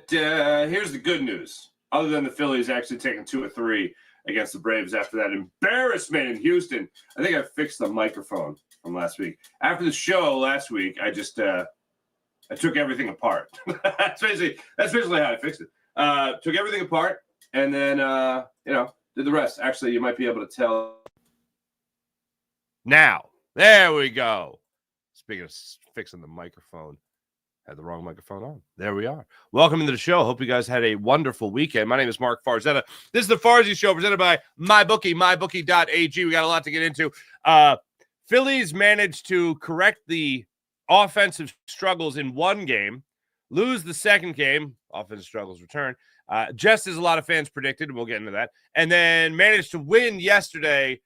here's the good news. Other than the Phillies actually taking 2 of 3 against the Braves after that embarrassment in Houston, I think I fixed the microphone from last week. After the show last week, I just I took everything apart. That's basically how I fixed it. Took everything apart and then did the rest. Actually, you might be able to tell. Now, there we go. Speaking of fixing the microphone, had the wrong microphone on. There we are. Welcome into the show. Hope you guys had a wonderful weekend. My name is Mark Farzetta. This is the Farzy Show presented by MyBookie, mybookie.ag. We got a lot to get into. Phillies managed to correct the offensive struggles in one game, lose the second game, offensive struggles return, just as a lot of fans predicted, and we'll get into that, and then managed to win yesterday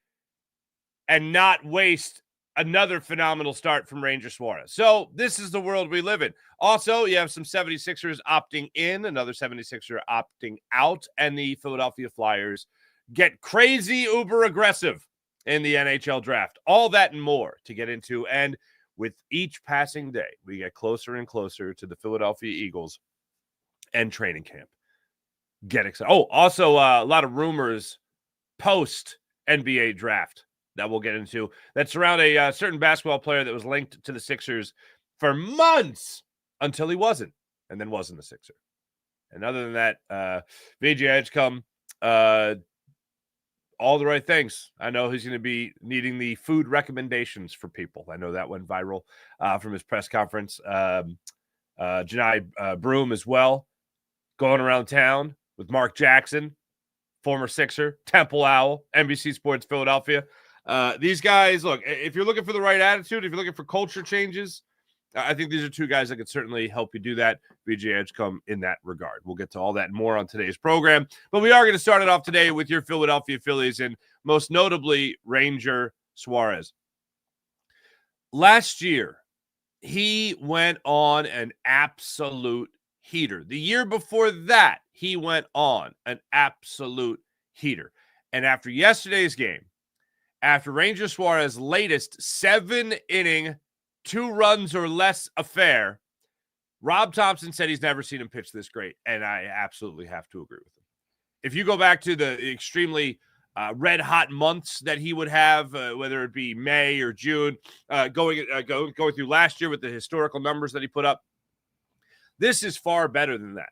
and not waste another phenomenal start from Ranger Suarez. So this is the world we live in. Also, you have some 76ers opting in, another 76er opting out, and the Philadelphia Flyers get crazy uber aggressive in the NHL draft. All that and more to get into. And with each passing day, we get closer and closer to the Philadelphia Eagles and training camp. Get excited. Oh, also a lot of rumors post NBA draft that we'll get into that surround a certain basketball player that was linked to the Sixers for months until he wasn't, and then wasn't a Sixer. And other than that, VJ Edgecombe, all the right things. I know he's going to be needing the food recommendations for people. I know that went viral from his press conference. Janai Broom as well, going around town with Mark Jackson, former Sixer, Temple Owl, NBC Sports Philadelphia. These guys, look, if you're looking for the right attitude, if you're looking for culture changes, I think these are two guys that could certainly help you do that. VJ Edgecombe in that regard. We'll get to all that and more on today's program. But we are going to start it off today with your Philadelphia Phillies and most notably Ranger Suarez. Last year, he went on an absolute heater. The year before that, he went on an absolute heater. And after yesterday's game, after Ranger Suarez's latest 7-inning, 2 runs or less affair, Rob Thompson said he's never seen him pitch this great, and I absolutely have to agree with him. If you go back to the extremely red-hot months that he would have, whether it be May or June, going through last year with the historical numbers that he put up, this is far better than that.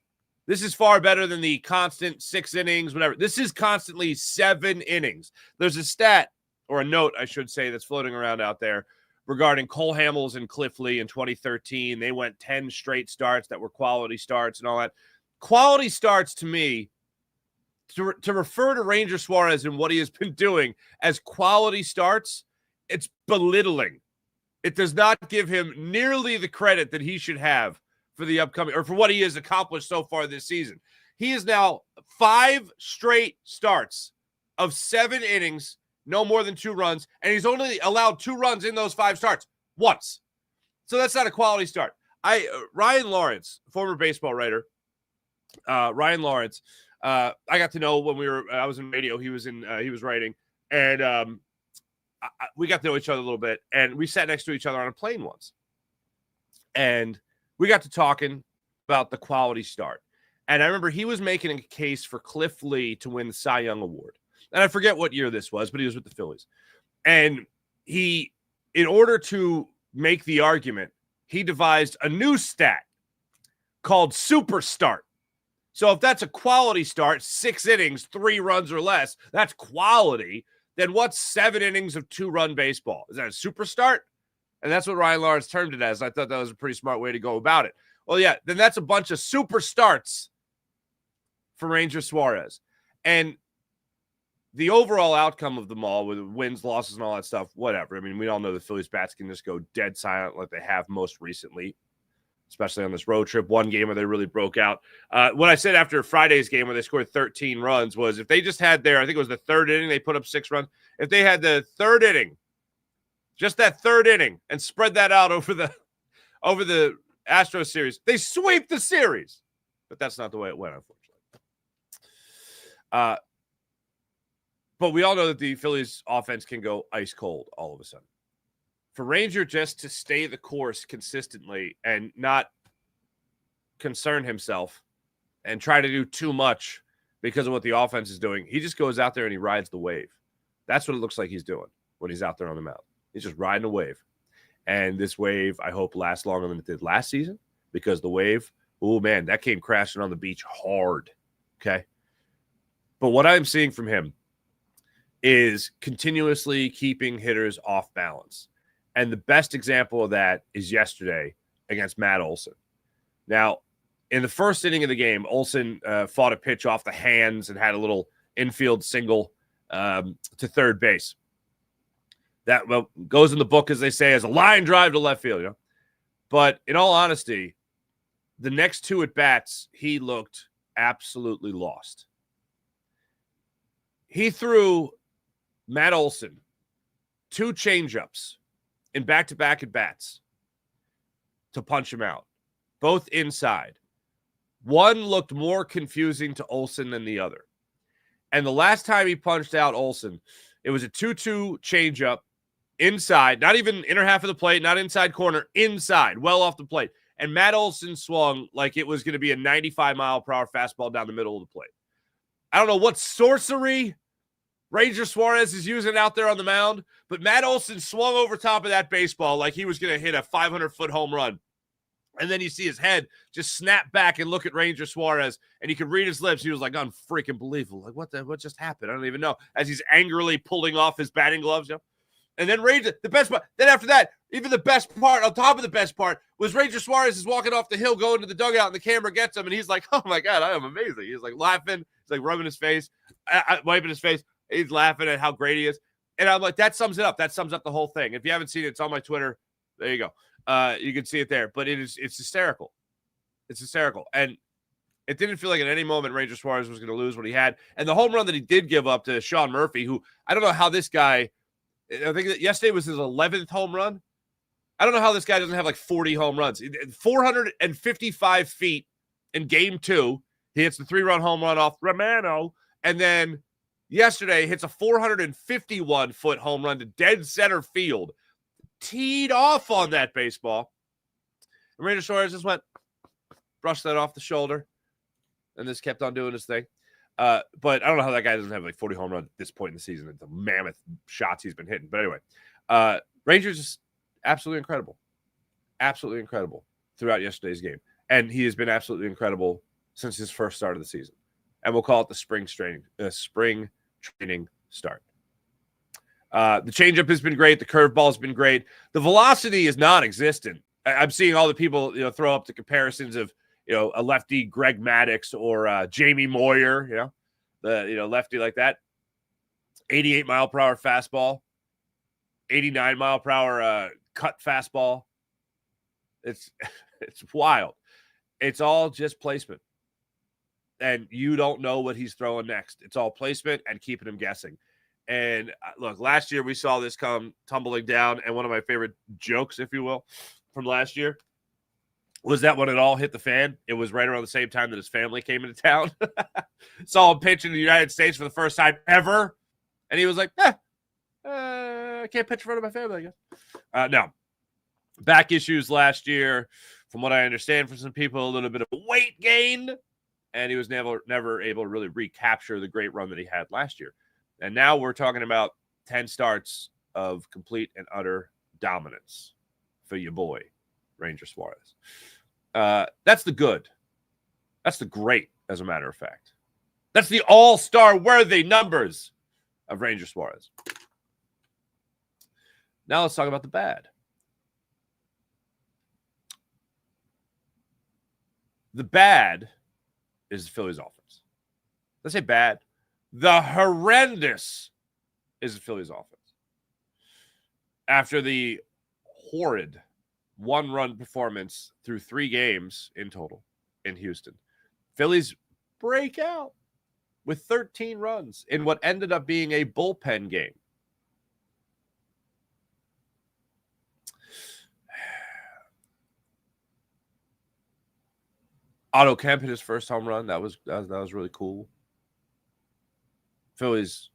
This is far better than the constant 6 innings, whatever. This is constantly 7 innings. There's a stat, or a note, I should say, that's floating around out there regarding Cole Hamels and Cliff Lee in 2013. They went 10 straight starts that were quality starts and all that. Quality starts, to me, to refer to Ranger Suarez and what he has been doing as quality starts, it's belittling. It does not give him nearly the credit that he should have for the upcoming, or for what he has accomplished so far this season. He is now 5 straight starts of 7 innings, no more than 2 runs, and he's only allowed 2 runs in those 5 starts once. So that's not a quality start. Ryan Lawrence, former baseball writer, Ryan Lawrence, I got to know when I was in radio, he was writing, and we got to know each other a little bit, and we sat next to each other on a plane once. And we got to talking about the quality start. And I remember he was making a case for Cliff Lee to win the Cy Young Award. And I forget what year this was, but he was with the Phillies. And he, in order to make the argument, he devised a new stat called Super Start. So if that's a quality start, 6 innings, 3 runs or less, that's quality. Then what's 7 innings of 2-run baseball? Is that a super start? And that's what Ryan Lawrence termed it as. I thought that was a pretty smart way to go about it. Well, yeah, then that's a bunch of super starts for Ranger Suarez. And the overall outcome of them all, with wins, losses, and all that stuff, whatever. I mean, we all know the Phillies bats can just go dead silent like they have most recently, especially on this road trip. One game where they really broke out. What I said after Friday's game where they scored 13 runs was if they just had I think it was the 3rd inning, they put up 6 runs. If they had the 3rd inning, just that 3rd inning, and spread that out over the Astros series, they sweep the series. But that's not the way it went, unfortunately. But we all know that the Phillies offense can go ice cold all of a sudden. For Ranger just to stay the course consistently and not concern himself and try to do too much because of what the offense is doing. He just goes out there and he rides the wave. That's what it looks like he's doing when he's out there on the mound. He's just riding a wave. And this wave, I hope, lasts longer than it did last season, because the wave, oh, man, that came crashing on the beach hard, okay? But what I'm seeing from him is continuously keeping hitters off balance. And the best example of that is yesterday against Matt Olson. Now, in the first inning of the game, Olson fought a pitch off the hands and had a little infield single to third base. That goes in the book, as they say, as a line drive to left field. You know? But in all honesty, the next two at-bats, he looked absolutely lost. He threw Matt Olson 2 changeups in back-to-back at-bats to punch him out, both inside. One looked more confusing to Olson than the other. And the last time he punched out Olson, it was a 2-2 changeup inside, not even inner half of the plate, not inside corner, inside, well off the plate. And Matt Olson swung like it was going to be a 95-mile-per-hour fastball down the middle of the plate. I don't know what sorcery Ranger Suarez is using out there on the mound, but Matt Olson swung over top of that baseball like he was going to hit a 500-foot home run. And then you see his head just snap back and look at Ranger Suarez, and you could read his lips. He was like, unfreaking believable. Like, what just happened? I don't even know. As he's angrily pulling off his batting gloves. You know? And then Ranger, the best part, then after that, even the best part, on top of the best part, was Ranger Suarez is walking off the hill, going to the dugout, and the camera gets him, and he's like, oh, my God, I am amazing. He's like laughing. He's like rubbing his face, wiping his face. He's laughing at how great he is. And I'm like, that sums it up. That sums up the whole thing. If you haven't seen it, it's on my Twitter. There you go. You can see it there. But it's hysterical. It's hysterical. And it didn't feel like at any moment Ranger Suarez was going to lose what he had. And the home run that he did give up to Sean Murphy, who I don't know how this guy, I think that yesterday was his 11th home run. I don't know how this guy doesn't have like 40 home runs. 455 feet in game 2. He hits the 3-run home run off Romano. And then yesterday hits a 451-foot home run to dead center field. Teed off on that baseball. And Ranger Suarez just brushed that off the shoulder, and just kept on doing his thing. But I don't know how that guy doesn't have like 40 home runs at this point in the season. It's the mammoth shots he's been hitting. But anyway, Rangers just absolutely incredible. Absolutely incredible throughout yesterday's game. And he has been absolutely incredible since his first start of the season. And we'll call it the spring training start. The changeup has been great. The curveball has been great. The velocity is non-existent. I'm seeing all the people, throw up the comparisons of, a lefty Greg Maddux or Jamie Moyer, the lefty like that. 88-mile-per-hour fastball, 89-mile-per-hour cut fastball. It's wild. It's all just placement. And you don't know what he's throwing next. It's all placement and keeping him guessing. And look, last year we saw this come tumbling down. And one of my favorite jokes, if you will, from last year was that when it all hit the fan, it was right around the same time that his family came into town. Saw him pitch in the United States for the first time ever. And he was like, I can't pitch in front of my family, I guess. No. Back issues last year, from what I understand from some people, a little bit of weight gain. And he was never able to really recapture the great run that he had last year. And now we're talking about 10 starts of complete and utter dominance for your boy, Ranger Suarez. That's the good. That's the great, as a matter of fact. That's the all-star worthy numbers of Ranger Suarez. Now let's talk about the bad. The bad is the Phillies offense. Let's say bad. The horrendous is the Phillies offense. After the horrid 1-run performance through 3 games in total in Houston, Phillies break out with 13 runs in what ended up being a bullpen game. Otto Kemp hit his first home run. That was really cool. Phillies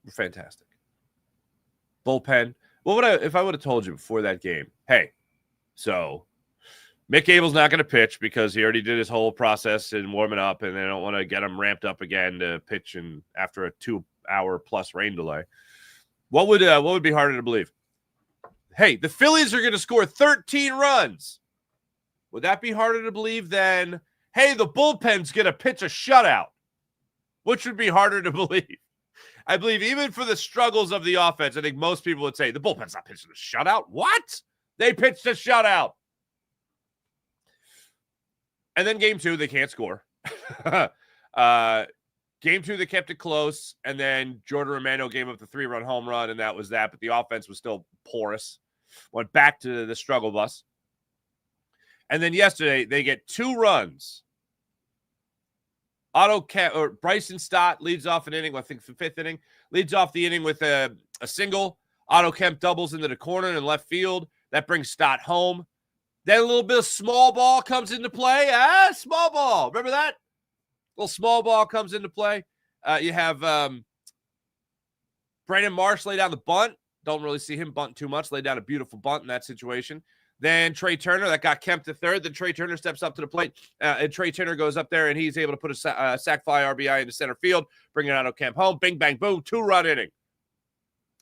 were fantastic. Bullpen. What would if I would have told you before that game? Hey, so Mick Abel's not going to pitch because he already did his whole process in warming up, and they don't want to get him ramped up again to pitch after a 2-hour-plus rain delay. What would be harder to believe? Hey, the Phillies are going to score 13 runs. Would that be harder to believe than, hey, the bullpen's going to pitch a shutout? Which would be harder to believe? I believe even for the struggles of the offense, I think most people would say the bullpen's not pitching a shutout. What? They pitched a shutout. And then game 2, they can't score. Game 2, they kept it close. And then Jordan Romano gave up the 3-run home run, and that was that. But the offense was still porous. Went back to the struggle bus. And then yesterday, they get 2 runs. Bryson Stott leads off an inning, I think the 5th inning, leads off the inning with a single. Otto Kemp doubles into the corner in left field. That brings Stott home. Then a little bit of small ball comes into play. Small ball. Remember that? Little small ball comes into play. You have Brandon Marsh lay down the bunt. Don't really see him bunt too much. Lay down a beautiful bunt in that situation. Then Trey Turner, that got Kemp to third. Then Trey Turner steps up to the plate. And Trey Turner goes up there, and he's able to put a sac fly RBI into center field, bringing Otto Kemp home. Bing, bang, boom. 2-run inning.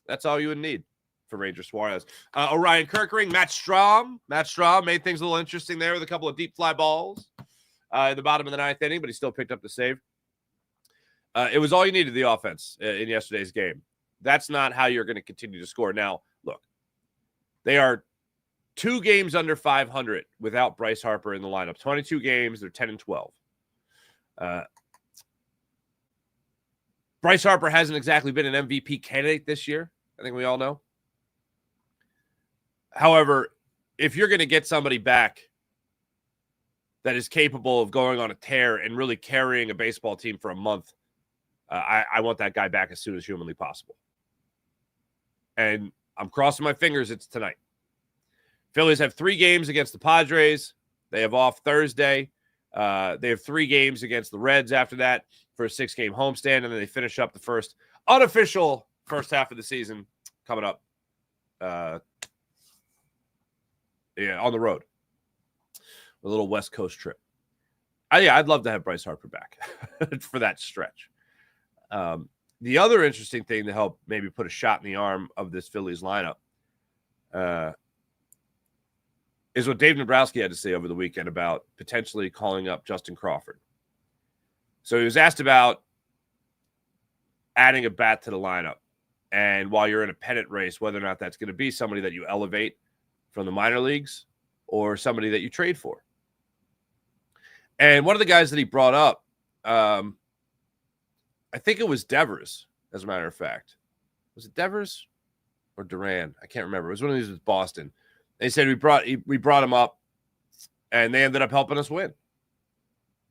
That's all you would need for Ranger Suarez. Orion Kirkering, Matt Strahm. Matt Strahm made things a little interesting there with a couple of deep fly balls in the bottom of the 9th inning, but he still picked up the save. It was all you needed, the offense, in yesterday's game. That's not how you're going to continue to score. Now, look, they are 2 games under 500 without Bryce Harper in the lineup. 22 games, they're 10-12. Bryce Harper hasn't exactly been an MVP candidate this year. I think we all know. However, if you're going to get somebody back that is capable of going on a tear and really carrying a baseball team for a month, I want that guy back as soon as humanly possible. And I'm crossing my fingers it's tonight. Phillies have 3 games against the Padres. They have off Thursday. They have 3 games against the Reds after that for a 6-game homestand, and then they finish up the first unofficial first half of the season coming up on the road. A little West Coast trip. I'd love to have Bryce Harper back for that stretch. The other interesting thing to help maybe put a shot in the arm of this Phillies lineup is what Dave Dombrowski had to say over the weekend about potentially calling up Justin Crawford. So he was asked about adding a bat to the lineup, and while you're in a pennant race, whether or not that's going to be somebody that you elevate from the minor leagues or somebody that you trade for. And one of the guys that he brought up, I think it was Devers, as a matter of fact. Was it Devers or Duran? I can't remember. It was one of these with Boston. They said we brought him up, and they ended up helping us win.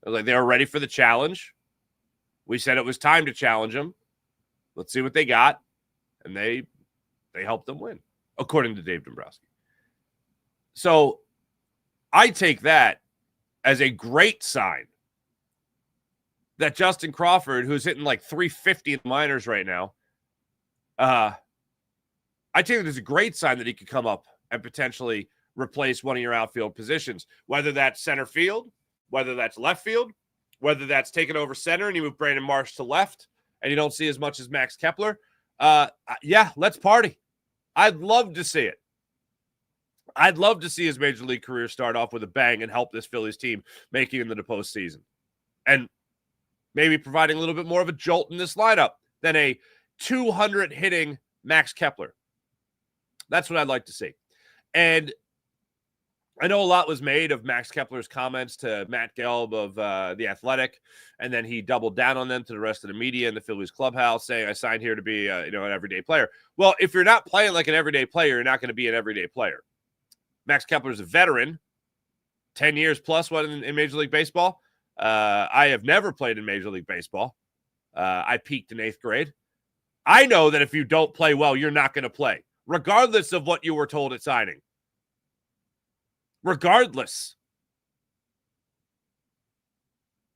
It was like they were ready for the challenge. We said it was time to challenge them. Let's see what they got, and they helped them win, according to Dave Dombrowski. So I take that as a great sign that Justin Crawford, who's hitting like 350 in the minors right now, I take it as a great sign that he could come up and potentially replace one of your outfield positions, whether that's center field, whether that's left field, whether that's taking over center and you move Brandon Marsh to left and you don't see as much as Max Kepler. Yeah, let's party. I'd love to see it. I'd love to see his major league career start off with a bang and help this Phillies team make it into the postseason. And maybe providing a little bit more of a jolt in this lineup than a 200 hitting Max Kepler. That's what I'd like to see. And I know a lot was made of Max Kepler's comments to Matt Gelb of The Athletic, and then he doubled down on them to the rest of the media in the Phillies clubhouse, saying, I signed here to be an everyday player. Well, if you're not playing like an everyday player, you're not going to be an everyday player. Max Kepler's a veteran, 10 years plus in Major League Baseball. I have never played in Major League Baseball. I peaked in 8th grade. I know that if you don't play well, you're not going to play, regardless of what you were told at signing. Regardless.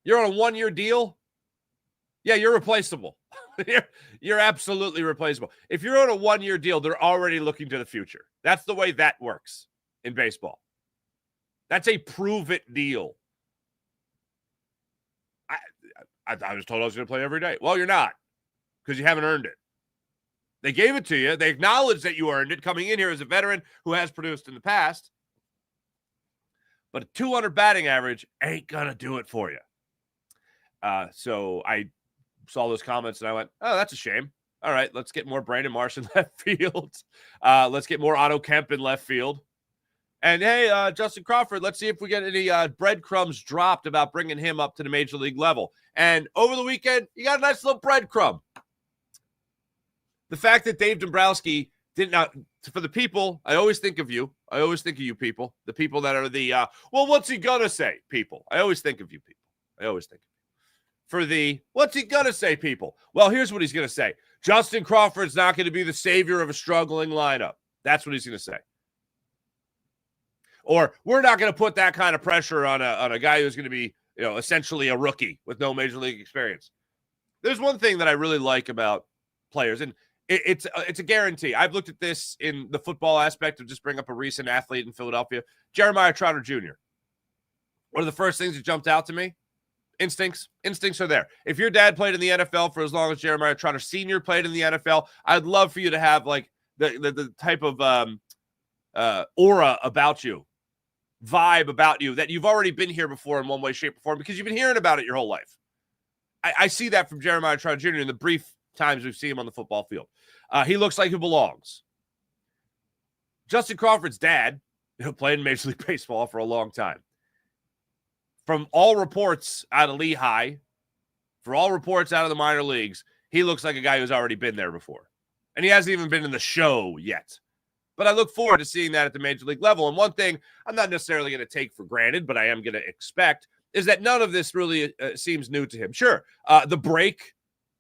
You're on a 1-year deal? Yeah, you're replaceable. You're absolutely replaceable. If you're on a 1-year deal, they're already looking to the future. That's the way that works in baseball. That's a prove-it deal. I was told I was going to play every day. Well, you're not, because you haven't earned it. They gave it to you. They acknowledged that you earned it coming in here as a veteran who has produced in the past. But a 200 batting average ain't going to do it for you. So I saw those comments and I went, oh, that's a shame. All right, let's get more Brandon Marsh in left field. Let's get more Otto Kemp in left field. And, hey, Justin Crawford, let's see if we get any breadcrumbs dropped about bringing him up to the major league level. And over the weekend, you got a nice little breadcrumb. The fact that Dave Dombrowski did not, for the people, I always think of you. I always think of you people, the people that are the, well, what's he going to say, people? I always think of you people. I always think of you. For the, what's he going to say, people? Well, here's what he's going to say. Justin Crawford's not going to be the savior of a struggling lineup. That's what he's going to say. Or we're not going to put that kind of pressure on a guy who's going to be, essentially a rookie with no major league experience. There's one thing that I really like about players, and it's a guarantee. I've looked at this in the football aspect of just bring up a recent athlete in Philadelphia, Jeremiah Trotter Jr. One of the first things that jumped out to me, instincts are there. If your dad played in the NFL for as long as Jeremiah Trotter Sr. played in the NFL, I'd love for you to have like the type of aura about you, vibe about you that you've already been here before in one way, shape, or form because you've been hearing about it your whole life. I see that from Jeremiah Trotter Jr. in the brief times we've seen him on the football field. He looks like he belongs. Justin Crawford's dad played in Major League Baseball for a long time. From all reports out of Lehigh, for all reports out of the minor leagues, he looks like a guy who's already been there before. And he hasn't even been in the show yet. But I look forward to seeing that at the major league level. And one thing I'm not necessarily going to take for granted, but I am going to expect, is that none of this really seems new to him. Sure, the break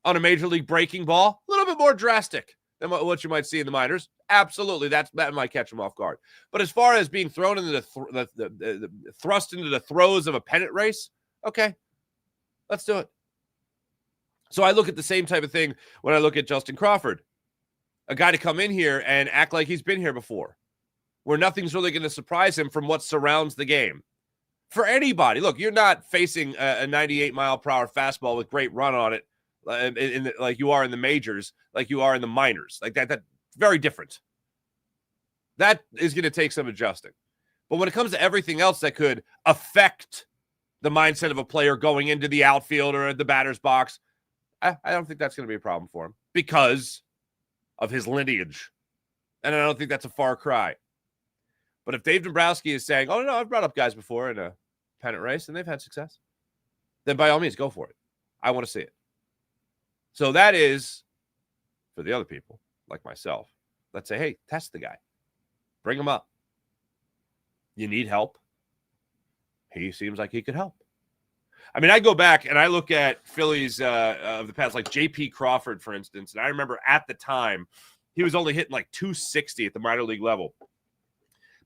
on a major league breaking ball, a little bit more drastic than what you might see in the minors. Absolutely, that might catch him off guard. But as far as being thrown into the thrust into the throes of a pennant race, okay, let's do it. So I look at the same type of thing when I look at Justin Crawford, a guy to come in here and act like he's been here before, where nothing's really going to surprise him from what surrounds the game. For anybody, look, you're not facing a 98-mile-per-hour fastball with great run on it, like you are in the majors, like you are in the minors. Like that's very different. That is going to take some adjusting. But when it comes to everything else that could affect the mindset of a player going into the outfield or the batter's box, I don't think that's going to be a problem for him because of his lineage. And I don't think that's a far cry. But if Dave Dombrowski is saying, oh, no, I've brought up guys before in a pennant race and they've had success, then by all means, go for it. I want to see it. So that is, for the other people, like myself, let's say, hey, test the guy. Bring him up. You need help. He seems like he could help. I mean, I go back and I look at Phillies of the past, like J.P. Crawford, for instance, and I remember at the time, he was only hitting like 260 at the minor league level.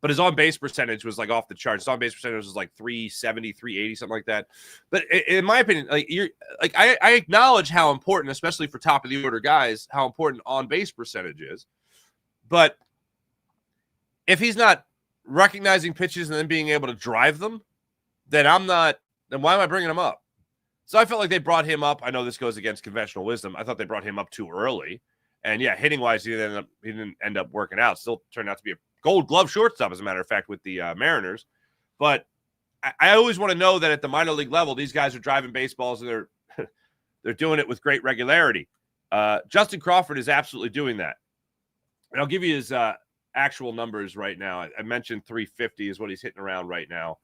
But his on-base percentage was like off the charts. His on-base percentage was like 370, 380, something like that. But in my opinion, I acknowledge how important, especially for top-of-the-order guys, how important on-base percentage is. But if he's not recognizing pitches and then being able to drive them, then why am I bringing him up? So I felt like they brought him up. I know this goes against conventional wisdom. I thought they brought him up too early. And, yeah, hitting-wise, he didn't end up working out. Still turned out to be a Gold Glove shortstop, as a matter of fact, with the Mariners. But I always want to know that at the minor league level, these guys are driving baseballs and they're doing it with great regularity. Justin Crawford is absolutely doing that. And I'll give you his actual numbers right now. I mentioned 350 is what he's hitting around right now.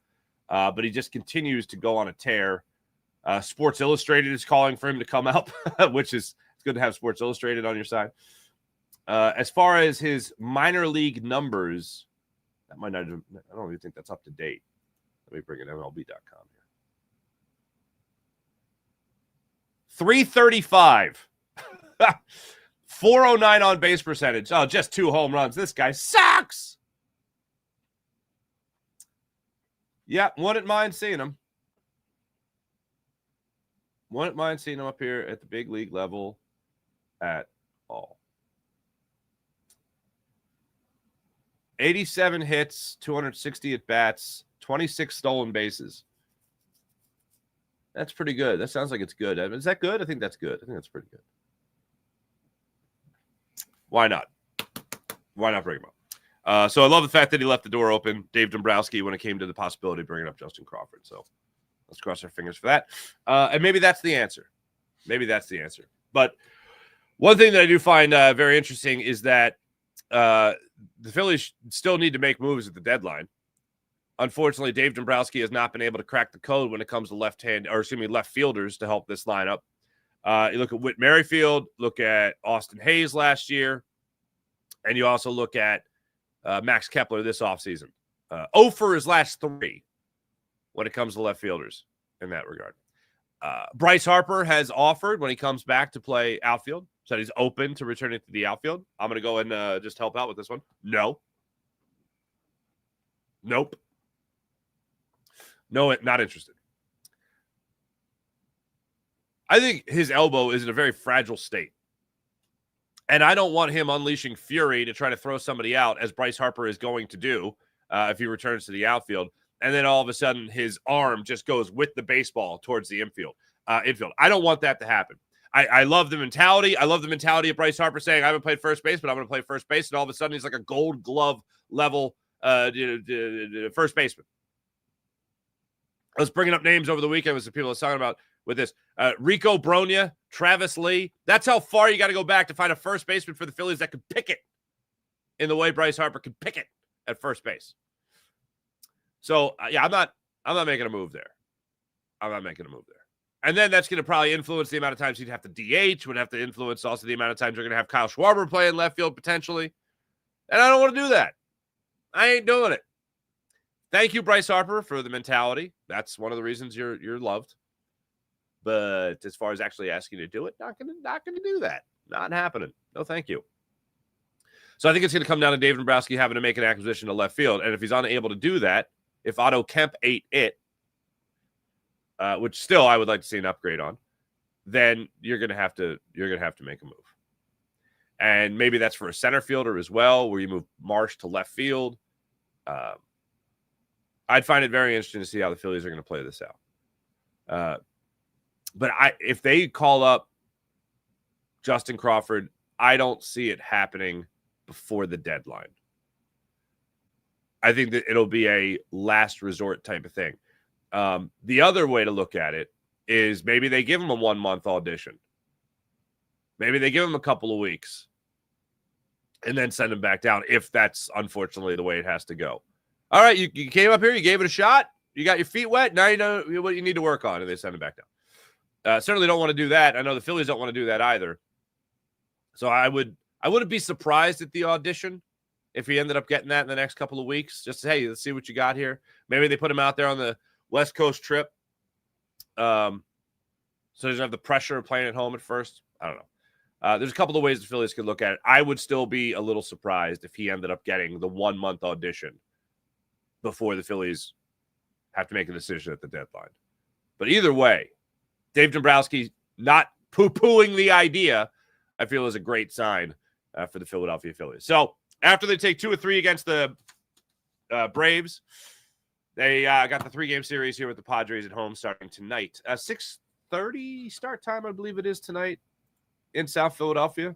But he just continues to go on a tear. Sports Illustrated is calling for him to come up, which is it's good to have Sports Illustrated on your side. As far as his minor league numbers, that might not have, I don't even think that's up to date. Let me bring it MLB.com here. 335. 409 on base percentage. Oh, just 2 home runs. This guy sucks. Yeah, wouldn't mind seeing him. Wouldn't mind seeing him up here at the big league level at all. 87 hits, 260 at bats, 26 stolen bases. That's pretty good. That sounds like it's good. Is that good? I think that's good. I think that's pretty good. Why not? Why not bring him up? So I love the fact that he left the door open, Dave Dombrowski, when it came to the possibility of bringing up Justin Crawford. So let's cross our fingers for that. And maybe that's the answer. Maybe that's the answer. But one thing that I do find very interesting is that the Phillies still need to make moves at the deadline. Unfortunately, Dave Dombrowski has not been able to crack the code when it comes to left fielders to help this lineup. You look at Whit Merrifield, look at Austin Hayes last year, and you also look at Max Kepler this offseason. 0 for his last 3 when it comes to left fielders in that regard. Bryce Harper has offered when he comes back to play outfield, said he's open to returning to the outfield. I'm going to go and just help out with this one. No. Nope. No, not interested. I think his elbow is in a very fragile state. And I don't want him unleashing fury to try to throw somebody out, as Bryce Harper is going to do if he returns to the outfield. And then all of a sudden, his arm just goes with the baseball towards the infield. I don't want that to happen. I love the mentality. I love the mentality of Bryce Harper saying, I haven't played first base, but I'm going to play first base. And all of a sudden, he's like a gold glove level first baseman. I was bringing up names over the weekend with some people I was talking about with this. Rico Bronya, Travis Lee. That's how far you got to go back to find a first baseman for the Phillies that could pick it in the way Bryce Harper could pick it at first base. So, yeah, I'm not making a move there. I'm not making a move there. And then that's going to probably influence the amount of times he'd have to DH, would have to influence also the amount of times you're going to have Kyle Schwarber play in left field potentially. And I don't want to do that. I ain't doing it. Thank you, Bryce Harper, for the mentality. That's one of the reasons you're loved. But as far as actually asking you to do it, not gonna do that. Not happening. No, thank you. So I think it's going to come down to Dave Dombrowski having to make an acquisition to left field. And if he's unable to do that, if Otto Kemp ate it, which still I would like to see an upgrade on, then you're gonna have to make a move. And maybe that's for a center fielder as well, where you move Marsh to left field. I'd find it very interesting to see how the Phillies are going to play this out. But if they call up Justin Crawford, I don't see it happening before the deadline. I think that it'll be a last resort type of thing. The other way to look at it is maybe they give him a 1-month audition. Maybe they give him a couple of weeks and then send him back down if that's unfortunately the way it has to go. All right, you came up here, you gave it a shot, you got your feet wet, now you know what you need to work on, and they send him back down. Certainly don't want to do that. I know the Phillies don't want to do that either. So I wouldn't be surprised at the audition if he ended up getting that in the next couple of weeks. Just say, hey, let's see what you got here. Maybe they put him out there on the West Coast trip. So he doesn't have the pressure of playing at home at first. I don't know. There's a couple of ways the Phillies could look at it. I would still be a little surprised if he ended up getting the 1-month audition before the Phillies have to make a decision at the deadline. But either way, Dave Dombrowski not poo-pooing the idea, I feel is a great sign for the Philadelphia Phillies. So after they take 2 or 3 against the Braves, they got the 3-game series here with the Padres at home starting tonight. 6:30 start time, I believe it is tonight in South Philadelphia.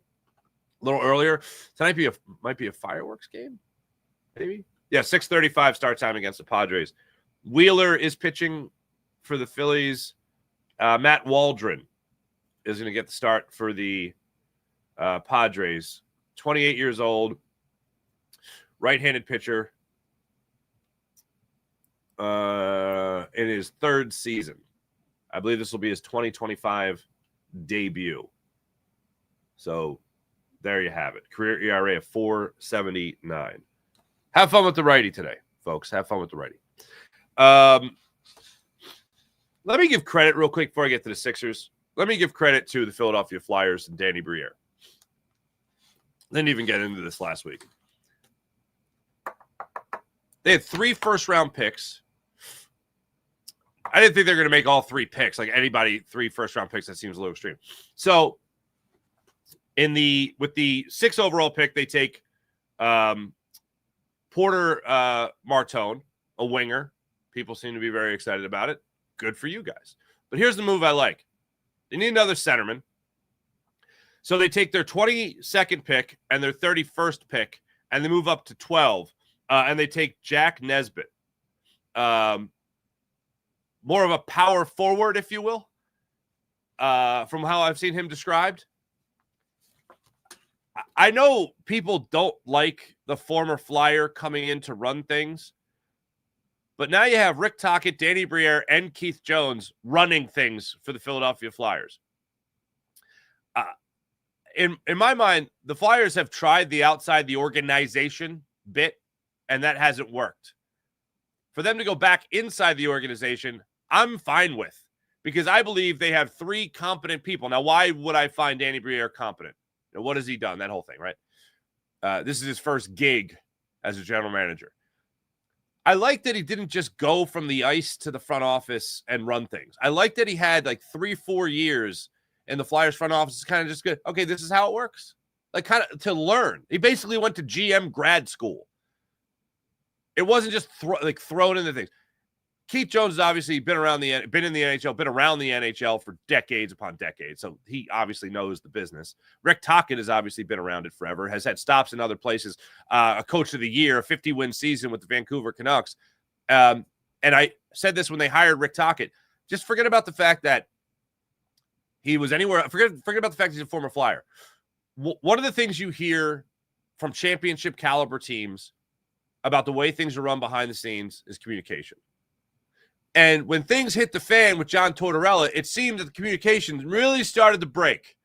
A little earlier. Tonight might be a fireworks game, maybe? Yeah, 6:35 start time against the Padres. Wheeler is pitching for the Phillies. Matt Waldron is going to get the start for the Padres. 28 years old, right-handed pitcher in his 3rd season. I believe this will be his 2025 debut. So there you have it. Career ERA of 4.79. Have fun with the righty today, folks. Have fun with the righty. Let me give credit real quick before I get to the Sixers. Let me give credit to the Philadelphia Flyers and Danny Briere. Didn't even get into this last week. They had 3 first-round picks. I didn't think they were going to make all 3 picks. Like anybody, 3 first-round picks, that seems a little extreme. So with the 6th overall pick, they take Porter Martone, a winger People seem to be very excited about it. Good for you guys. But here's the move I like. They need another centerman. So they take their 22nd pick and their 31st pick, and they move up to 12, and they take Jack Nesbitt. More of a power forward, if you will, from how I've seen him described. I know people don't like the former Flyer coming in to run things, but now you have Rick Tocchet, Danny Briere, and Keith Jones running things for the Philadelphia Flyers. In my mind, the Flyers have tried the outside the organization bit, and that hasn't worked. For them to go back inside the organization, I'm fine with, because I believe they have 3 competent people. Now, why would I find Danny Briere competent? You know, what has he done? That whole thing, right? This is his first gig as a general manager. I like that he didn't just go from the ice to the front office and run things. I like that he had like 3-4 years in the Flyers front office, kind of just good. Okay, this is how it works. Like, kind of to learn. He basically went to GM grad school. It wasn't just thrown into things. Keith Jones has obviously been in the NHL, been around the NHL for decades upon decades, so he obviously knows the business. Rick Tocchet has obviously been around it forever, has had stops in other places, a coach of the year, a 50-win season with the Vancouver Canucks. And I said this when they hired Rick Tocchet. Just forget about the fact that he was anywhere. Forget about the fact he's a former Flyer. One of the things you hear from championship caliber teams about the way things are run behind the scenes is communication. And when things hit the fan with John Tortorella, it seemed that the communication really started to break.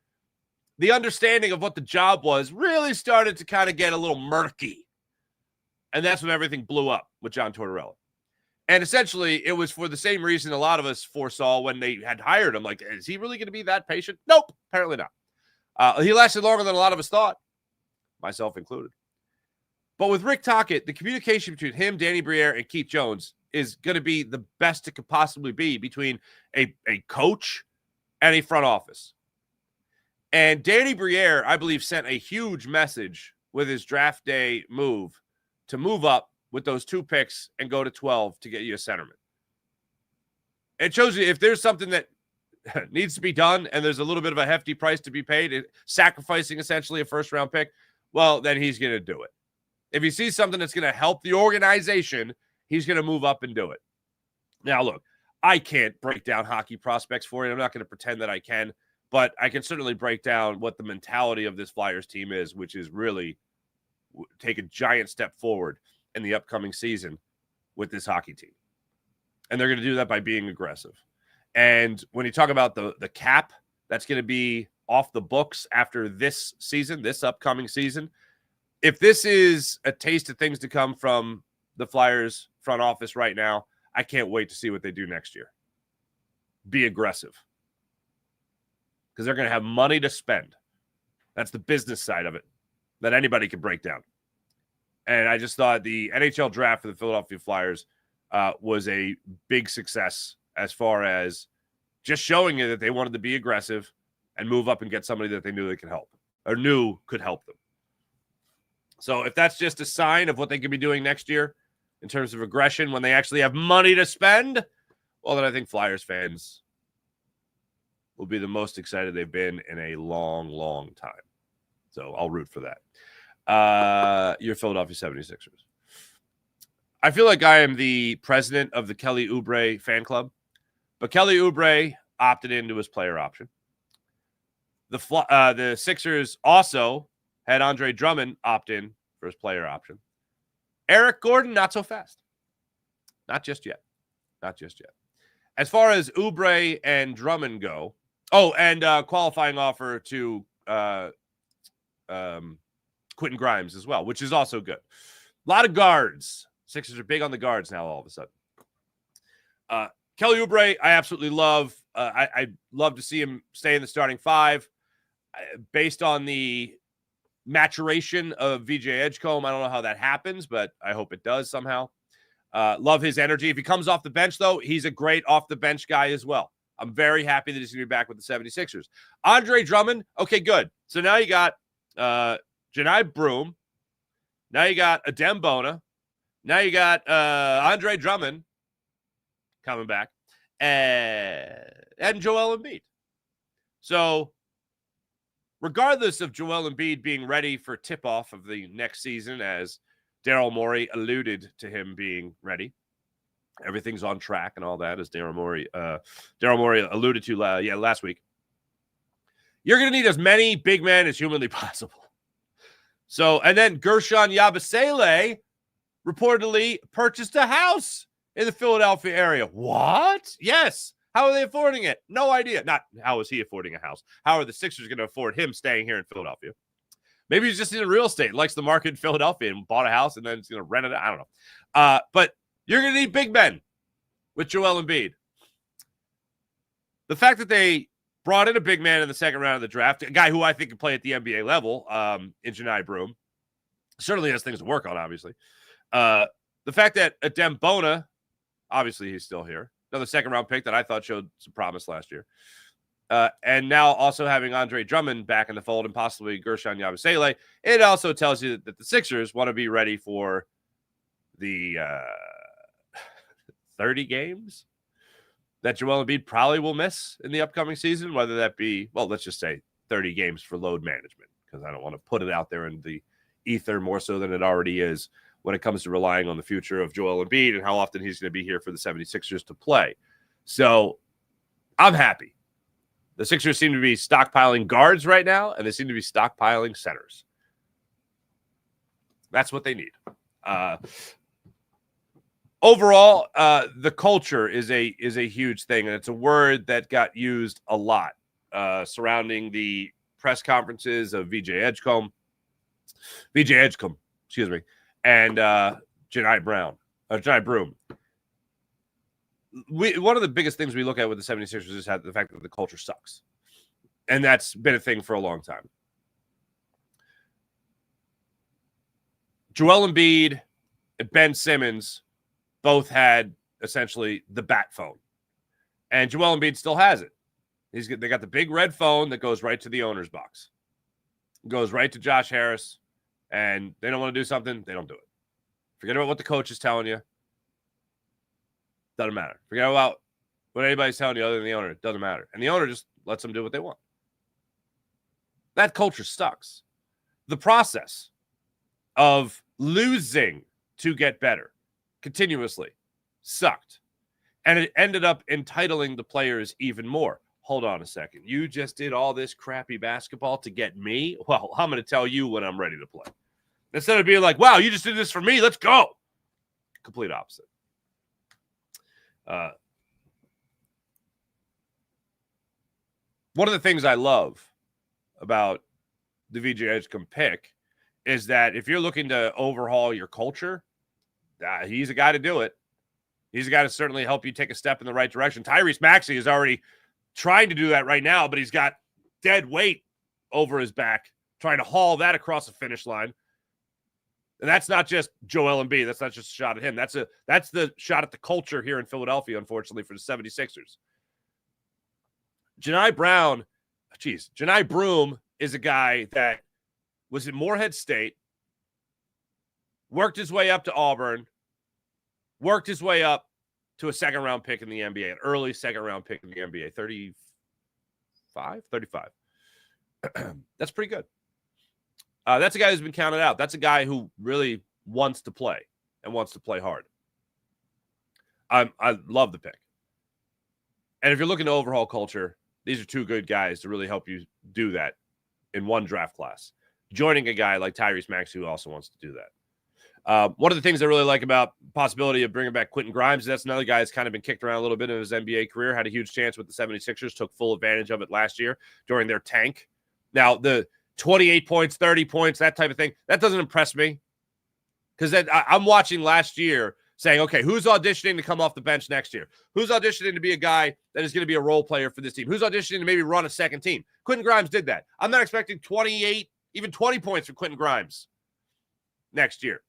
The understanding of what the job was really started to kind of get a little murky. And that's when everything blew up with John Tortorella. And essentially, it was for the same reason a lot of us foresaw when they had hired him. Like, is he really going to be that patient? Nope, apparently not. He lasted longer than a lot of us thought, myself included. But with Rick Tocchet, the communication between him, Danny Briere, and Keith Jones is going to be the best it could possibly be between a coach and a front office. And Danny Briere, I believe, sent a huge message with his draft day move to move up with those 2 picks and go to 12 to get you a centerman. It shows you if there's something that needs to be done and there's a little bit of a hefty price to be paid, sacrificing essentially a first-round pick, well, then he's going to do it. If he sees something that's going to help the organization, he's going to move up and do it. Now, look, I can't break down hockey prospects for you. I'm not going to pretend that I can, but I can certainly break down what the mentality of this Flyers team is, which is really take a giant step forward in the upcoming season with this hockey team. And they're going to do that by being aggressive. And when you talk about the cap, that's going to be off the books after this season, this upcoming season. If this is a taste of things to come from the Flyers front office right now, I can't wait to see what they do next year. Be aggressive. Because they're going to have money to spend. That's the business side of it that anybody can break down. And I just thought the NHL draft for the Philadelphia Flyers was a big success as far as just showing you that they wanted to be aggressive and move up and get somebody that they knew they could help or knew could help them. So if that's just a sign of what they could be doing next year in terms of aggression when they actually have money to spend, well, then I think Flyers fans will be the most excited they've been in a long, long time. So I'll root for that. Your Philadelphia 76ers. I feel like I am the president of the Kelly Oubre fan club, but Kelly Oubre opted into his player option. The Sixers also had Andre Drummond opt in for his player option. Eric Gordon, not so fast. Not just yet. Not just yet. As far as Oubre and Drummond go, and qualifying offer to Quentin Grimes as well, which is also good. A lot of guards. Sixers are big on the guards now all of a sudden. Kelly Oubre, I absolutely love. I'd love to see him stay in the starting 5. Based on the maturation of VJ Edgecombe, I don't know how that happens, but I hope it does somehow. Love his energy. If he comes off the bench, though, he's a great off-the-bench guy as well. I'm very happy that he's going to be back with the 76ers. Andre Drummond, okay, good. So now you got Janai Broom. Now you got Adem Bona. Now you got Andre Drummond. coming back, and Joel Embiid. So regardless of Joel Embiid being ready for tip-off of the next season, as Daryl Morey alluded to him being ready, everything's on track and all that, as Daryl Morey alluded to last week. You're going to need as many big men as humanly possible. So, and then Gershon Yabusele reportedly purchased a house in the Philadelphia area. What? Yes. How are they affording it? No idea. Not how is he affording a house? How are the Sixers going to afford him staying here in Philadelphia? Maybe he's just in real estate, likes the market in Philadelphia and bought a house and then he's going to rent it. I don't know. But you're going to need big men with Joel Embiid. The fact that they brought in a big man in the second round of the draft, a guy who I think can play at the NBA level, in Janai Broome, certainly has things to work on, obviously. The fact that Adem Bona, obviously he's still here, another second-round pick that I thought showed some promise last year. And now also having Andre Drummond back in the fold and possibly Gershon Yabusele, it also tells you that the Sixers want to be ready for the 30 games that Joel Embiid probably will miss in the upcoming season, whether that be, well, let's just say 30 games for load management, because I don't want to put it out there in the ether more so than it already is when it comes to relying on the future of Joel Embiid and how often he's going to be here for the 76ers to play. So I'm happy. The Sixers seem to be stockpiling guards right now, and they seem to be stockpiling centers. That's what they need. Overall, the culture is a huge thing, and it's a word that got used a lot surrounding the press conferences of VJ Edgecombe, excuse me, and Janai Broome. One of the biggest things we look at with the 76ers is the fact that the culture sucks, and that's been a thing for a long time. Joel Embiid and Ben Simmons both had essentially the bat phone. And Joel Embiid still has it. They got the big red phone that goes right to the owner's box. It goes right to Josh Harris. And they don't want to do something, they don't do it. Forget about what the coach is telling you. Doesn't matter. Forget about what anybody's telling you other than the owner. It doesn't matter. And the owner just lets them do what they want. That culture sucks. The process of losing to get better continuously sucked. And it ended up entitling the players even more. Hold on a second. You just did all this crappy basketball to get me? Well, I'm going to tell you when I'm ready to play. Instead of being like, wow, you just did this for me. Let's go. Complete opposite. One of the things I love about the VJ Edgecombe pick is that if you're looking to overhaul your culture, he's a guy to do it. He's a guy to certainly help you take a step in the right direction. Tyrese Maxey is already trying to do that right now, but he's got dead weight over his back, trying to haul that across the finish line. And that's not just Joel Embiid. That's not just a shot at him. That's the shot at the culture here in Philadelphia, unfortunately, for the 76ers. Janai Broome is a guy that was at Morehead State, worked his way up to Auburn, worked his way up to a second-round pick in the NBA, an early second-round pick in the NBA, 35. That's pretty good. That's a guy who's been counted out. That's a guy who really wants to play and wants to play hard. I love the pick. And if you're looking to overhaul culture, these are two good guys to really help you do that in one draft class. Joining a guy like Tyrese Maxey who also wants to do that. One of the things I really like about the possibility of bringing back Quentin Grimes, that's another guy that's kind of been kicked around a little bit in his NBA career, had a huge chance with the 76ers, took full advantage of it last year during their tank. Now, the 28 points, 30 points, that type of thing, that doesn't impress me. Because I'm watching last year saying, okay, who's auditioning to come off the bench next year? Who's auditioning to be a guy that is going to be a role player for this team? Who's auditioning to maybe run a second team? Quentin Grimes did that. I'm not expecting 28, even 20 points from Quentin Grimes next year.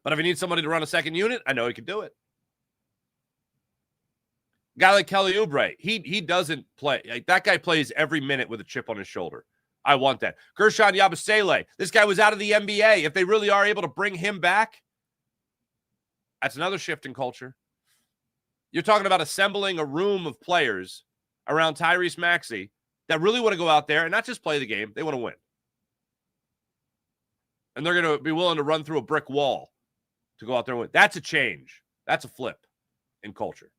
But if you need somebody to run a second unit, I know he can do it. A guy like Kelly Oubre, he doesn't play. Like, that guy plays every minute with a chip on his shoulder. I want that. Gershon Yabusele, this guy was out of the NBA. If they really are able to bring him back, that's another shift in culture. You're talking about assembling a room of players around Tyrese Maxey that really want to go out there and not just play the game, they want to win. And they're going to be willing to run through a brick wall to go out there and win. That's a change. That's a flip in culture.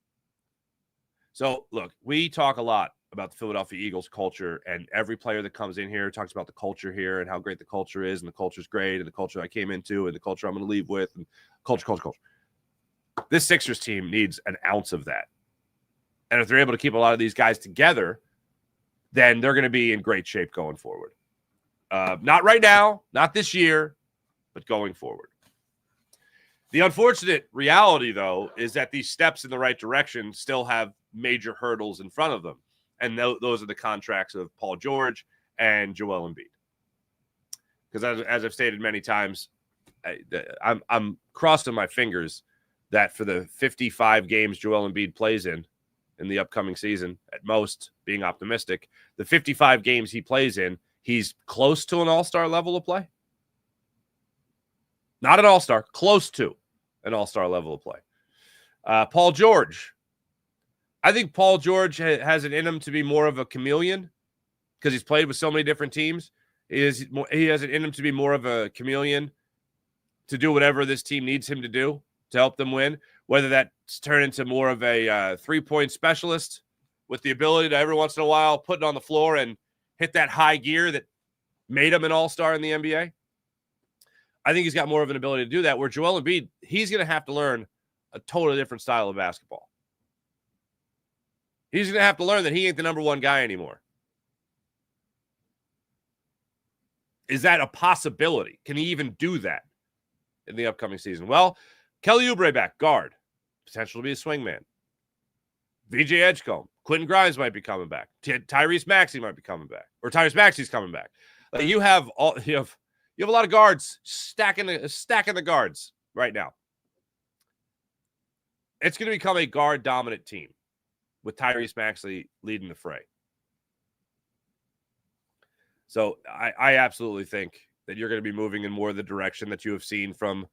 So, look, we talk a lot about the Philadelphia Eagles culture, and every player that comes in here talks about the culture here and how great the culture is, and the culture's great, and the culture I came into, and the culture I'm going to leave with, and culture. This Sixers team needs an ounce of that. And if they're able to keep a lot of these guys together, then they're going to be in great shape going forward. Not right now, not this year, but going forward. The unfortunate reality, though, is that these steps in the right direction still have major hurdles in front of them. And those are the contracts of Paul George and Joel Embiid. Because as I've stated many times, I'm crossing my fingers that for the 55 games Joel Embiid plays in the upcoming season, at most, being optimistic, the 55 games he plays in, he's close to an all-star level of play. Not an all-star, close to an all-star level of play. Paul George. I think Paul George has it in him to be more of a chameleon because he's played with so many different teams. He has it in him to be more of a chameleon to do whatever this team needs him to do to help them win, whether that's turned into more of a three-point specialist with the ability to every once in a while put it on the floor and hit that high gear that made him an all-star in the NBA. I think he's got more of an ability to do that, where Joel Embiid, he's going to have to learn a totally different style of basketball. He's going to have to learn that he ain't the number one guy anymore. Is that a possibility? Can he even do that in the upcoming season? Well, Kelly Oubre back, guard. Potential to be a swingman. VJ Edgecombe. Quentin Grimes might be coming back. Tyrese Maxey might be coming back. Or Tyrese Maxey's coming back. You have a lot of guards stacking the guards right now. It's going to become a guard-dominant team with Tyrese Maxey leading the fray. So I absolutely think that you're going to be moving in more the direction that you have seen from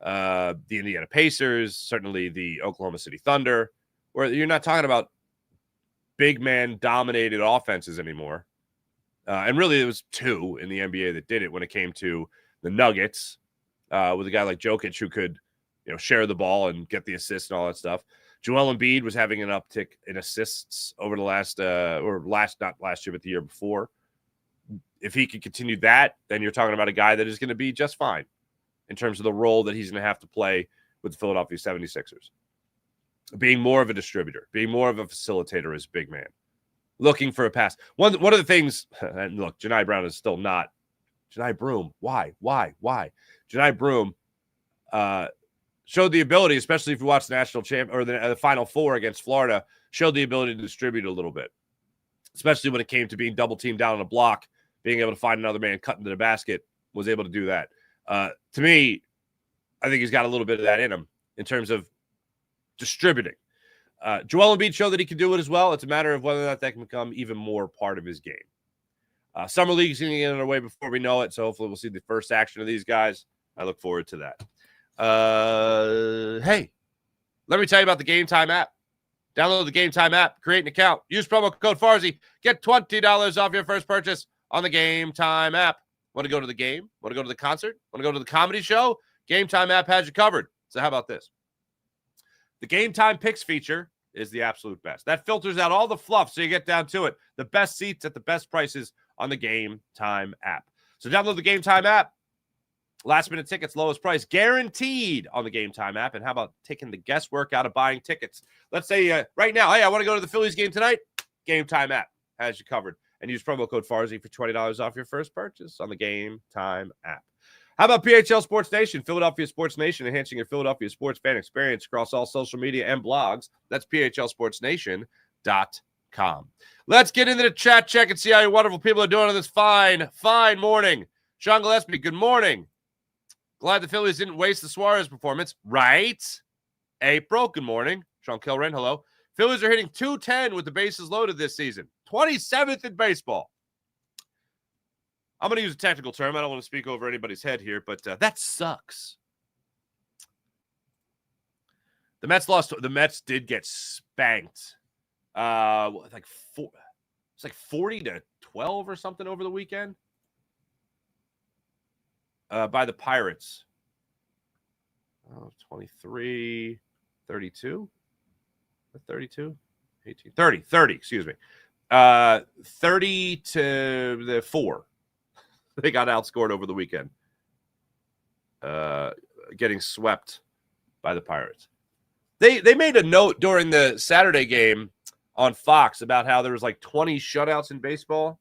the Indiana Pacers, certainly the Oklahoma City Thunder, where you're not talking about big man-dominated offenses anymore. And really, it was two in the NBA that did it when it came to the Nuggets, with a guy like Jokic who could, share the ball and get the assists and all that stuff. Joel Embiid was having an uptick in assists over the not last year, but the year before. If he could continue that, then you're talking about a guy that is going to be just fine in terms of the role that he's going to have to play with the Philadelphia 76ers. Being more of a distributor, being more of a facilitator as a big man. Looking for a pass. One of the things, and look, Johni Brown is still not. Johni Broome, why? Johni Broome showed the ability, especially if you watch the national champ or the Final Four against Florida, showed the ability to distribute a little bit, especially when it came to being double teamed down on a block, being able to find another man cut into the basket, was able to do that. To me, I think he's got a little bit of that in him in terms of distributing. Joel Embiid showed that he can do it as well. It's a matter of whether or not that can become even more part of his game. Summer League is going to get underway before we know it, so hopefully we'll see the first action of these guys. I look forward to that. Hey, let me tell you about the Game Time app. Download the Game Time app, create an account, use promo code Farzy, get $20 off your first purchase on the Game Time app. Want to go to the game? Want to go to the concert? Want to go to the comedy show? Game Time app has you covered. So how about this? The Game Time Picks feature is the absolute best. That filters out all the fluff so you get down to it. The best seats at the best prices on the Game Time app. So download the Game Time app. Last minute tickets, lowest price, guaranteed on the Game Time app. And how about taking the guesswork out of buying tickets? Let's say right now, hey, I want to go to the Phillies game tonight. Game Time app has you covered. And use promo code Farzy for $20 off your first purchase on the Game Time app. How about PHL Sports Nation, Philadelphia Sports Nation, enhancing your Philadelphia sports fan experience across all social media and blogs? That's phlsportsnation.com. Let's get into the chat check and see how you wonderful people are doing on this fine morning. Sean Gillespie, good morning. Glad the Phillies didn't waste the Suarez performance. Right? April, good morning. Sean Kilren, hello. Phillies are hitting .210 with the bases loaded this season. 27th in baseball. I'm going to use a technical term. I don't want to speak over anybody's head here, but that sucks. The Mets lost. The Mets did get spanked. Like 40-12 or something over the weekend. By the Pirates. 23, 32, 32, 18, 30, excuse me. 30-4. They got outscored over the weekend. Getting swept by the Pirates. They made a note during the Saturday game on Fox about how there was like 20 shutouts in baseball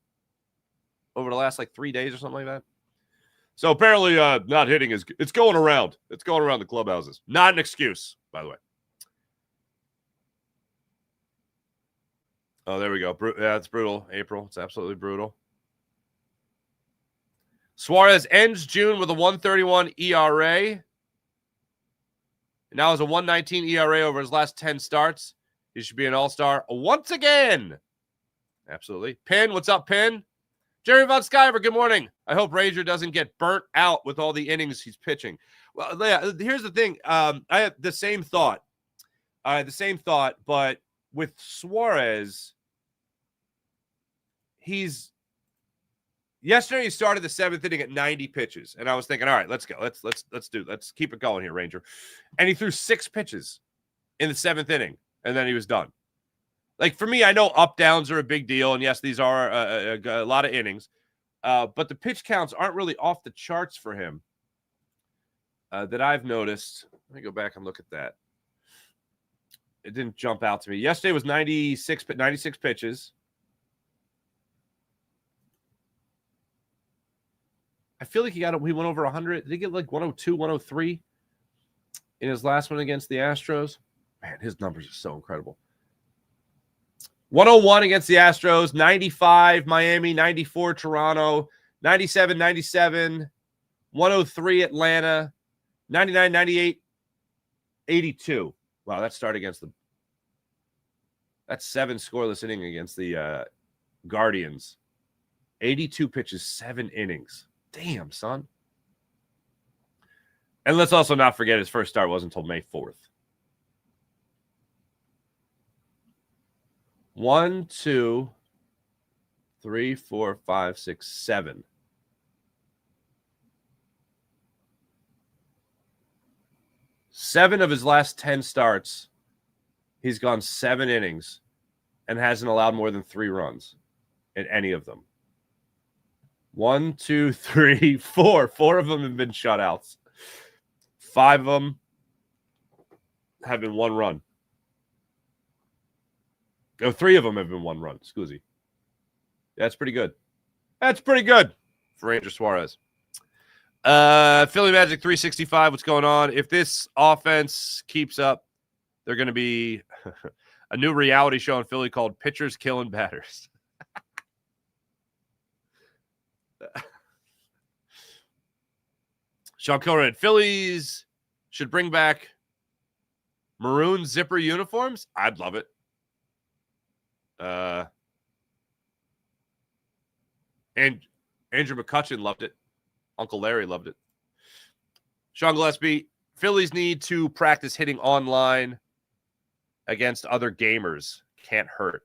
over the last like 3 days or something like that. So apparently not hitting it's going around. It's going around the clubhouses. Not an excuse, by the way. Oh, there we go. Yeah, it's brutal. April. It's absolutely brutal. Suarez ends June with a 1.31 ERA. Now has a 1.19 ERA over his last 10 starts. He should be an all-star once again. Absolutely. Pin, what's up, Pin? Jerry Von Skyver, good morning. I hope Ranger doesn't get burnt out with all the innings he's pitching. Well, yeah, here's the thing. I had the same thought. But with Suarez, yesterday he started the 7th inning at 90 pitches, and I was thinking, all right, let's go. Let's keep it going here, Ranger. And he threw 6 pitches in the 7th inning, and then he was done. Like, for me, I know up-downs are a big deal, and yes, these are a lot of innings, but the pitch counts aren't really off the charts for him that I've noticed. Let me go back and look at that. It didn't jump out to me. Yesterday was 96 pitches. I feel like he went over 100. Did he get like 102, 103 in his last one against the Astros? Man, his numbers are so incredible. 101 against the Astros, 95 Miami, 94 Toronto, 97, 97, 103 Atlanta, 99, 98, 82. Wow, that start against that's 7 scoreless inning against the Guardians. 82 pitches, 7 innings. Damn, son. And let's also not forget his first start wasn't until May 4th. 1, 2, 3, 4, 5, 6, 7. Seven of his last 10 starts, he's gone 7 innings and hasn't allowed more than 3 runs in any of them. 1, 2, 3, 4. 4 of them have been shutouts. 5 of them have been 1 run. Oh, 3 of them have been 1 run. Excuse me. That's pretty good. That's pretty good for Ranger Suarez. Philly Magic 365. What's going on? If this offense keeps up, they're going to be a new reality show in Philly called Pitchers Killing Batters. Sean Conrad, Phillies should bring back maroon zipper uniforms. I'd love it. And Andrew McCutcheon loved it. Uncle Larry loved it. Sean Gillespie, Phillies need to practice hitting online against other gamers. Can't hurt.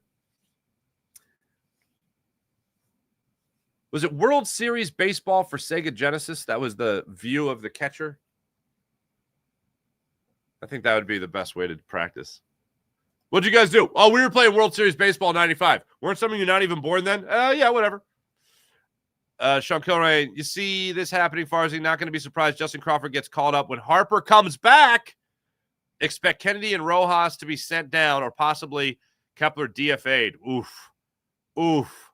Was it World Series Baseball for Sega Genesis? That was the view of the catcher. I think that would be the best way to practice. What'd you guys do? Oh, we were playing World Series Baseball in 95. Weren't some of you not even born then? Yeah, whatever. Sean Kilray, you see this happening, Farzy. Not going to be surprised Justin Crawford gets called up. When Harper comes back, expect Kennedy and Rojas to be sent down or possibly Kepler DFA'd. Oof. Oof.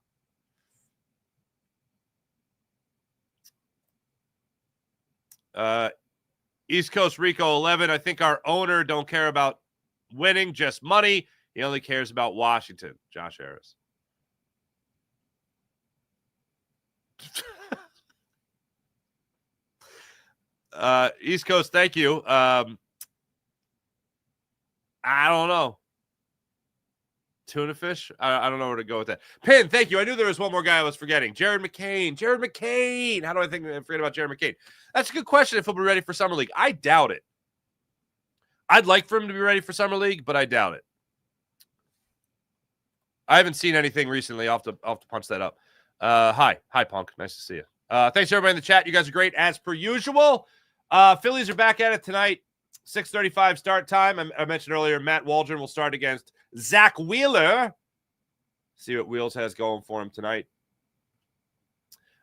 East Coast Rico 11. I think our owner don't care about winning, just money. He only cares about Washington. Josh Harris. East Coast, thank you. I don't know. Tuna fish? I don't know where to go with that. Pin, thank you. I knew there was one more guy I was forgetting. Jared McCain. Jared McCain. How do I forget about Jared McCain? That's a good question if he'll be ready for Summer League. I doubt it. I'd like for him to be ready for Summer League, but I doubt it. I haven't seen anything recently. I'll have to punch that up. Hi, Punk. Nice to see you. Thanks everybody in the chat. You guys are great as per usual. Phillies are back at it tonight. 6:35 start time. I mentioned earlier Matt Waldron will start against Zach Wheeler. See what Wheels has going for him tonight.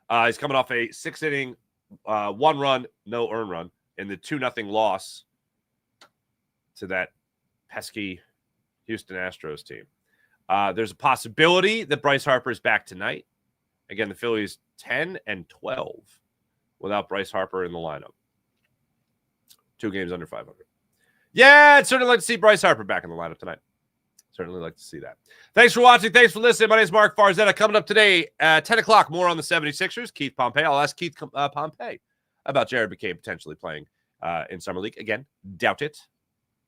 He's coming off a 6-inning, 1-run, no earned run in the 2-0 loss to that pesky Houston Astros team. There's a possibility that Bryce Harper is back tonight. Again, the Phillies 10-12 without Bryce Harper in the lineup. 2 games under 500. Yeah, I'd certainly like to see Bryce Harper back in the lineup tonight. Certainly like to see that. Thanks for watching. Thanks for listening. My name is Mark Farzetta. Coming up today at 10 o'clock, more on the 76ers. Keith Pompey. I'll ask Keith Pompey about Jared McCabe potentially playing in Summer League. Again, doubt it,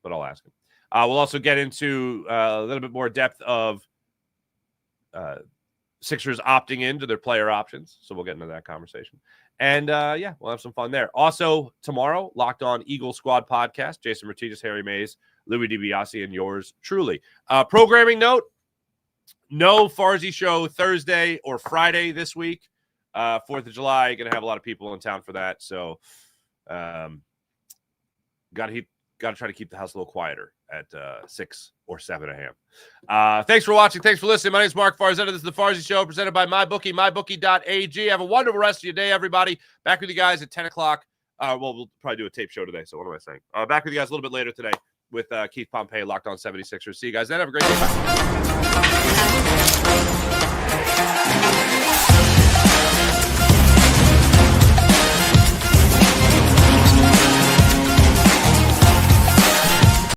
but I'll ask him. We'll also get into a little bit more depth of Sixers opting into their player options. So we'll get into that conversation. And, yeah, we'll have some fun there. Also, tomorrow, Locked On Eagle Squad podcast. Jason Martinez, Harry Mays, Louis DiBiase, and yours truly. Programming note, no Farzy show Thursday or Friday this week. 4th of July, going to have a lot of people in town for that. So got to try to keep the house a little quieter at 6 or 7 a.m. Thanks for watching. Thanks for listening. My name is Mark Farzetta. This is the Farzy Show presented by MyBookie, mybookie.ag. Have a wonderful rest of your day, everybody. Back with you guys at 10 o'clock. We'll probably do a tape show today. So what am I saying? Back with you guys a little bit later today with Keith Pompey, Locked On 76ers. See you guys then. Have a great day. Bye.